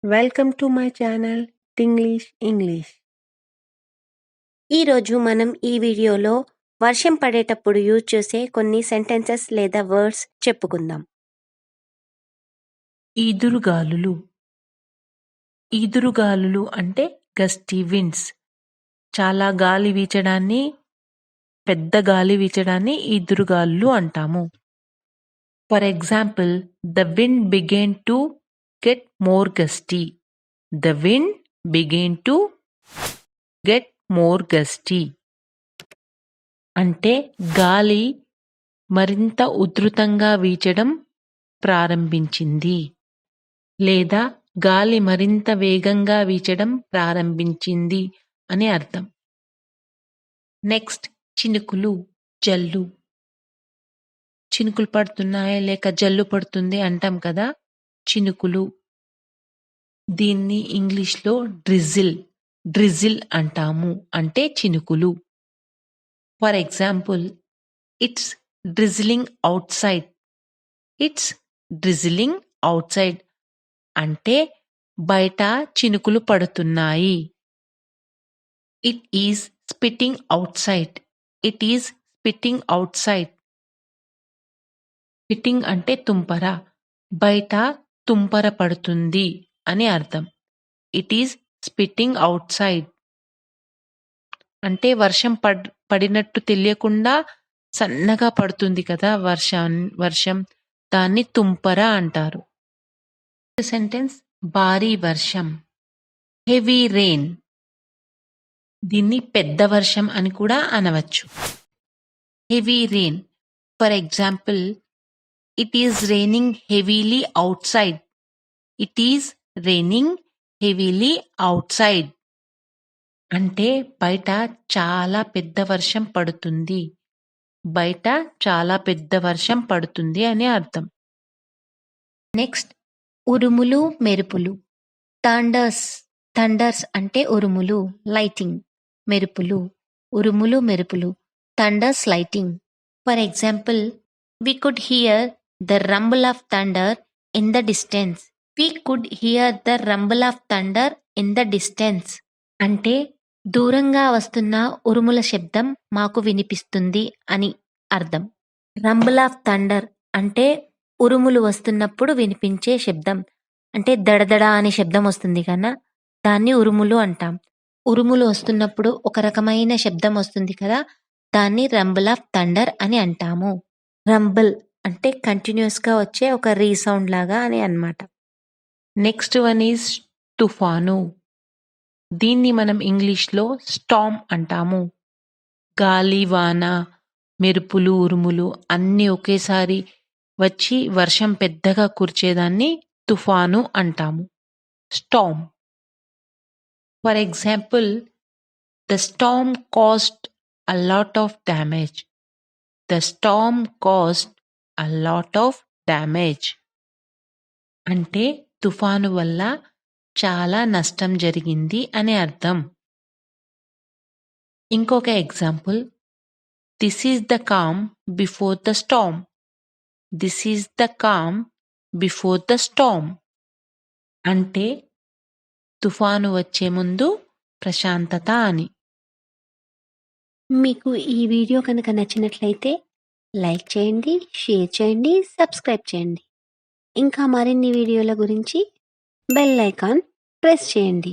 Welcome to my channel Tinglish English. ఈరోజు మనం ఈ వీడియోలో వర్షం పడేటప్పుడు యూజ్ చేసే కొన్ని సెంటెన్సెస్ లేదా వర్డ్స్ చెప్పుకుందాం. ఈదురుగాలులు. ఈదురుగాలులు అంటే గస్టీ విండ్స్. చాలా గాలి వీచడాన్ని, పెద్ద గాలి వీచడాన్ని ఈదురుగాలులు అంటాము. For example, the wind began to get more gusty. The wind began to get more gusty అంటే గాలి మరింత ఉధృతంగా వీచడం ప్రారంభించింది లేదా గాలి మరింత వేగంగా వీచడం ప్రారంభించింది అని అర్థం. నెక్స్ట్, చినుకులు, జల్లు. చినుకులు పడుతున్నాయి లేక జల్లు పడుతుంది అంటాం కదా, చినుకులు. దీన్ని ఇంగ్లీష్లో డ్రిజిల్ అంటాము, అంటే చినుకులు. For example, it's drizzling out side. It's drizzling out side అంటే బయట చినుకులు పడుతున్నాయి. It is spitting out side. It is spitting out side. Spitting అంటే తుంపర, బయట తుంపర పడుతుంది అని అర్థం. It is spitting out side అంటే వర్షం పడినట్టు తెలియకుండా సన్నగా పడుతుంది కదా వర్షం, దాన్ని తుంపర అంటారు. సెంటెన్స్, భారీ వర్షం, హెవీ రెయిన్. దీన్ని పెద్ద వర్షం అని కూడా అనవచ్చు. Heavy rain. For example, it is raining heavily out side. It is raining heavily out side అంటే బయట చాలా పెద్ద వర్షం పడుతుంది. బయట చాలా పెద్ద వర్షం పడుతుంది అని అర్థం. నెక్స్ట్, ఉరుములు, మెరుపులు. థండర్స్ అంటే ఉరుములు, లైటింగ్. మెరుపులు, ఉరుములు, మెరుపులు. Thunders, lighting. For example, we could hear the rumble of thunder in the distance. We could hear the rumble of thunder in the distance అంటే దూరంగా వస్తున్న ఉరుముల శబ్దం మాకు వినిపిస్తుంది అని అర్థం. రంబుల్ ఆఫ్ థండర్ అంటే ఉరుములు వస్తున్నప్పుడు వినిపించే శబ్దం, అంటే దడదడ అనే శబ్దం వస్తుంది కన్నా దాన్ని ఉరుములు అంటాం. ఉరుములు వస్తున్నప్పుడు ఒక రకమైన శబ్దం వస్తుంది కదా, దాన్ని రంబుల్ ఆఫ్ థండర్ అని అంటాము. రంబుల్ అంటే కంటిన్యూస్గా వచ్చే ఒక రీసౌండ్ లాగా అని అన్నమాట. నెక్స్ట్ వన్ ఈజ్ తుఫాను. దీన్ని మనం ఇంగ్లీష్లో స్టార్మ్ అంటాము. గాలి, వాన, మెరుపులు, ఉరుములు అన్నీ ఒకేసారి వచ్చి వర్షం పెద్దగా కురిచేదాన్ని తుఫాను అంటాము, Storm. For example, the Storm caused a lot of damage. The Storm caused a lot of damage అంటే తుఫాను వల్ల చాలా నష్టం జరిగింది అని అర్థం. ఇంకొక example, this is the calm before the Storm. This is the calm before the Storm అంటే తుఫాను వచ్చే ముందు ప్రశాంతత అని. మీకు ఈ వీడియో కనుక నచ్చినట్లయితే లైక్ చేయండి, షేర్ చేయండి, సబ్స్క్రైబ్ చేయండి. ఇంకా మరిన్ని వీడియోల గురించి బెల్ ఐకాన్ ప్రెస్ చేయండి.